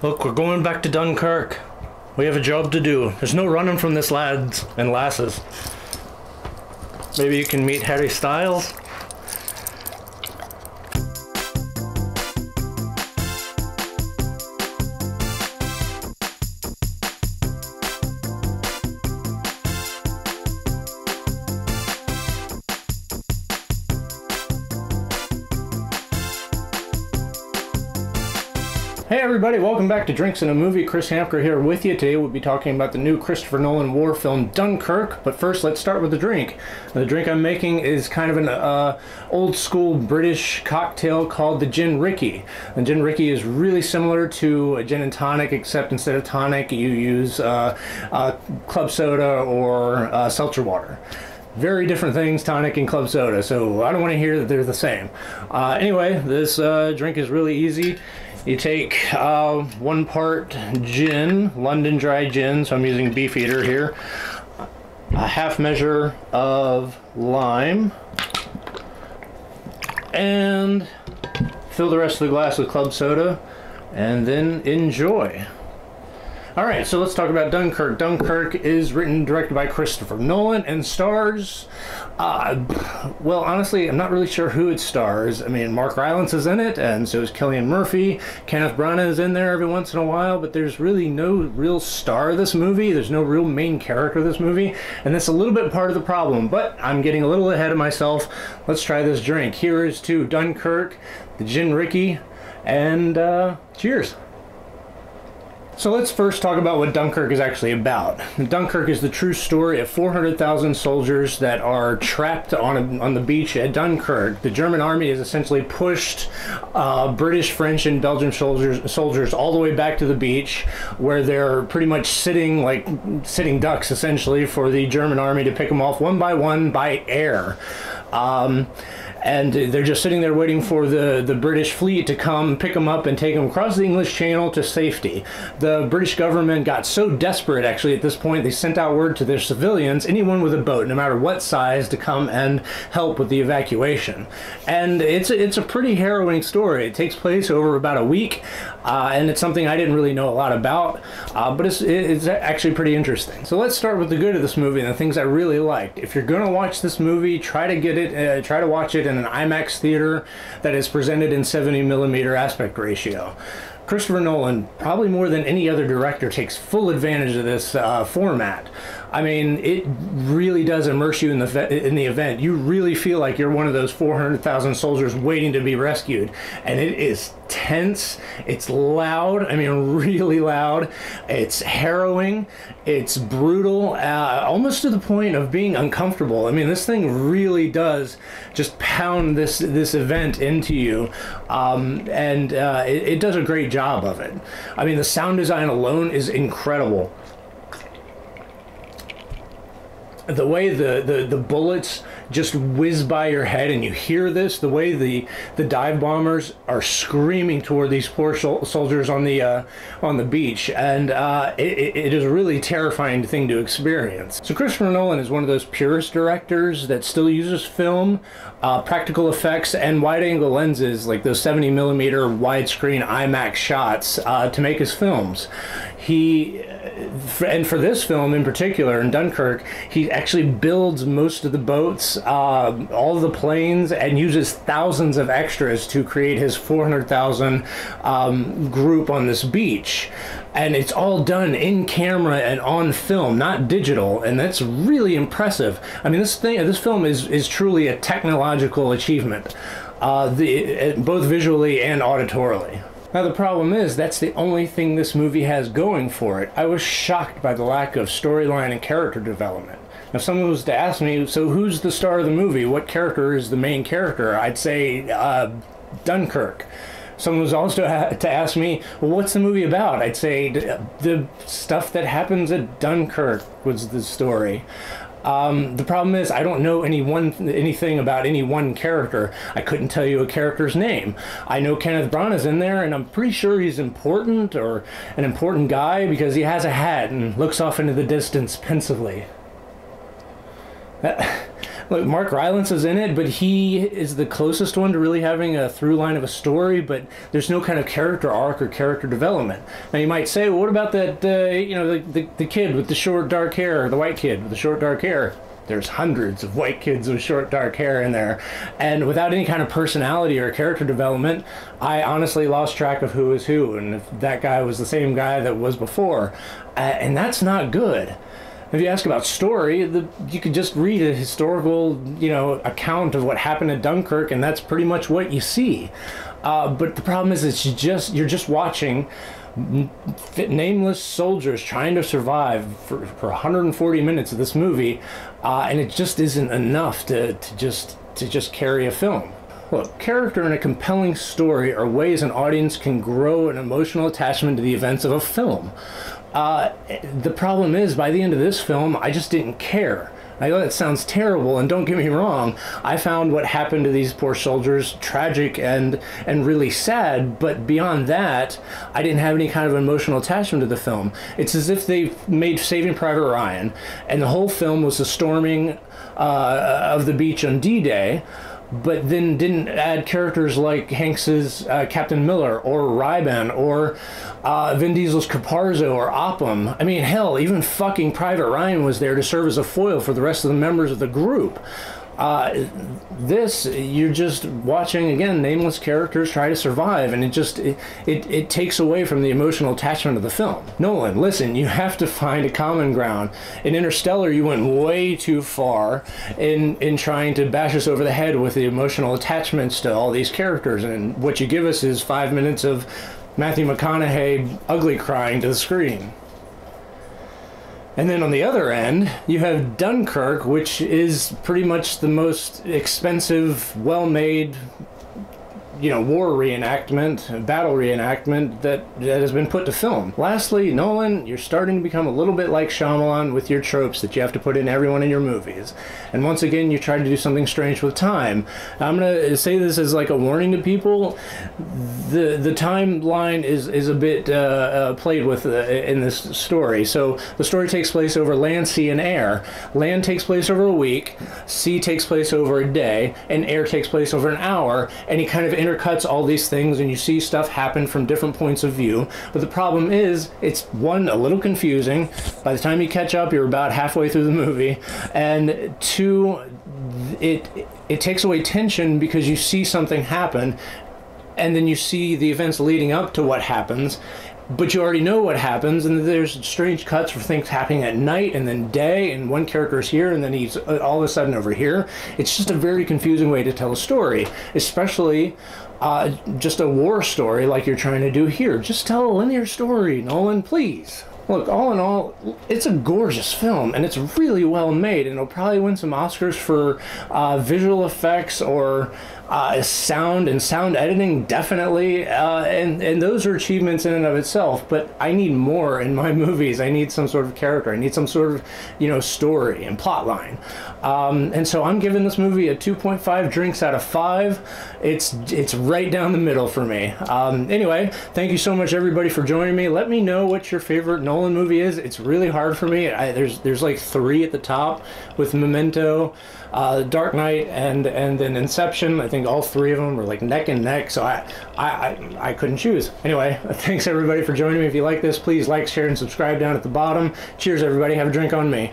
Look, we're going back to Dunkirk. We have a job to do. There's no running from this, lads and lasses. Maybe you can meet Harry Styles? Hey everybody, welcome back to Drinks and a Movie. Chris Hamker here with you. Today we'll be talking about the new Christopher Nolan war film Dunkirk, but first let's start with the drink. The drink I'm making is kind of an old school British cocktail called the Gin Rickey. The Gin Rickey is really similar to a gin and tonic, except instead of tonic you use club soda or seltzer water. Very different things, tonic and club soda, so I don't want to hear that they're the same. Anyway, this drink is really easy. You take 1 part gin, London dry gin, so I'm using Beefeater here, a half measure of lime, and fill the rest of the glass with club soda, and then enjoy. Alright, so let's talk about Dunkirk. Dunkirk is written and directed by Christopher Nolan and stars, well, honestly, I'm not really sure who it stars. I mean, Mark Rylance is in it, and so is Cillian Murphy. Kenneth Branagh is in there every once in a while, but there's really no real star of this movie. There's no real main character of this movie, and that's a little bit part of the problem, but I'm getting a little ahead of myself. Let's try this drink. Here is to Dunkirk, the Gin Rickey, and cheers. So let's first talk about what Dunkirk is actually about. Dunkirk is the true story of 400,000 soldiers that are trapped on the beach at Dunkirk. The German army has essentially pushed British, French, and Belgian soldiers all the way back to the beach, where they're pretty much sitting ducks, essentially, for the German army to pick them off one by air. And they're just sitting there waiting for the British fleet to come pick them up and take them across the English Channel to safety. The British government got so desperate, actually, at this point, they sent out word to their civilians, anyone with a boat, no matter what size, to come and help with the evacuation. And it's a pretty harrowing story. It takes place over about a week, and it's something I didn't really know a lot about, but it's actually pretty interesting. So let's start with the good of this movie and the things I really liked. If you're going to watch this movie, try to watch it in an IMAX theater that is presented in 70mm aspect ratio. Christopher Nolan, probably more than any other director, takes full advantage of this format. I mean, it really does immerse you in the event. You really feel like you're one of those 400,000 soldiers waiting to be rescued. And it is tense, it's loud, I mean really loud, it's harrowing, it's brutal, almost to the point of being uncomfortable. I mean, this thing really does just pound this event into you, and it does a great job of it. I mean, the sound design alone is incredible. The way the bullets just whiz by your head and you hear this, the way the dive bombers are screaming toward these poor soldiers on the beach, and it is a really terrifying thing to experience. So Christopher Nolan is one of those purist directors that still uses film, practical effects, and wide-angle lenses, like those 70mm widescreen IMAX shots, to make his films. And for this film in particular, in Dunkirk, he actually builds most of the boats, all of the planes, and uses thousands of extras to create his 400,000 group on this beach. And it's all done in camera and on film, not digital, and that's really impressive. I mean, this film is truly a technological achievement, both visually and auditorily. Now the problem is, that's the only thing this movie has going for it. I was shocked by the lack of storyline and character development. If someone was to ask me, so who's the star of the movie? What character is the main character? I'd say Dunkirk. Someone was also to ask me, well, what's the movie about? I'd say the stuff that happens at Dunkirk was the story. The problem is, I don't know anything about any one character. I couldn't tell you a character's name. I know Kenneth Branagh's in there, and I'm pretty sure he's important, or an important guy, because he has a hat and looks off into the distance pensively. Look, Mark Rylance is in it, but he is the closest one to really having a through line of a story, but there's no kind of character arc or character development. Now you might say, well, what about that, the kid with the short dark hair, the white kid with the short dark hair? There's hundreds of white kids with short dark hair in there, and without any kind of personality or character development, I honestly lost track of who is who, and if that guy was the same guy that was before, and that's not good. If you ask about story, you could just read a historical, account of what happened at Dunkirk, and that's pretty much what you see. But the problem is, you're just watching nameless soldiers trying to survive for 140 minutes of this movie, and it just isn't enough to just carry a film. Look, character in a compelling story are ways an audience can grow an emotional attachment to the events of a film. The problem is, by the end of this film, I just didn't care. I know that sounds terrible, and don't get me wrong, I found what happened to these poor soldiers tragic and really sad, but beyond that, I didn't have any kind of emotional attachment to the film. It's as if they made Saving Private Ryan, and the whole film was the storming of the beach on D-Day, but then didn't add characters like Hanks's Captain Miller or Ryban or Vin Diesel's Caparzo or Oppum. I mean, hell, even fucking Private Ryan was there to serve as a foil for the rest of the members of the group. You're just watching, again, nameless characters try to survive, and it takes away from the emotional attachment of the film. Nolan, listen, you have to find a common ground. In Interstellar, you went way too far in trying to bash us over the head with the emotional attachments to all these characters, and what you give us is 5 minutes of Matthew McConaughey ugly crying to the screen. And then on the other end, you have Dunkirk, which is pretty much the most expensive, well-made, war reenactment, battle reenactment that has been put to film. Lastly, Nolan, you're starting to become a little bit like Shyamalan with your tropes that you have to put in every one of your movies. And once again, you try to do something strange with time. I'm going to say this as like a warning to people. The timeline is a bit played with in this story. So the story takes place over land, sea, and air. Land takes place over a week, sea takes place over a day, and air takes place over an hour, and he kind of intercuts all these things, and you see stuff happen from different points of view. But the problem is, it's one, a little confusing. By the time you catch up, you're about halfway through the movie, and two, it takes away tension because you see something happen, and then you see the events leading up to what happens, but you already know what happens, and there's strange cuts for things happening at night and then day, and one character's here and then he's all of a sudden over here. It's just a very confusing way to tell a story, especially just a war story like you're trying to do here. Just tell a linear story, Nolan, please. Look, all in all, it's a gorgeous film, and it's really well made, and it'll probably win some Oscars for visual effects or sound and sound editing, definitely, and those are achievements in and of itself. But I need more in my movies. I need some sort of character. I need some sort of story and plot line. And so I'm giving this movie a 2.5 drinks out of 5. It's right down the middle for me. Anyway, thank you so much, everybody, for joining me. Let me know what your favorite Nolan movie is. It's really hard for me. There's like 3 at the top, with Memento, Dark Knight, and then Inception. I think all 3 of them were like neck and neck, so I couldn't choose. Anyway, thanks everybody for joining me. If you like this, please like, share, and subscribe down at the bottom. Cheers, everybody. Have a drink on me.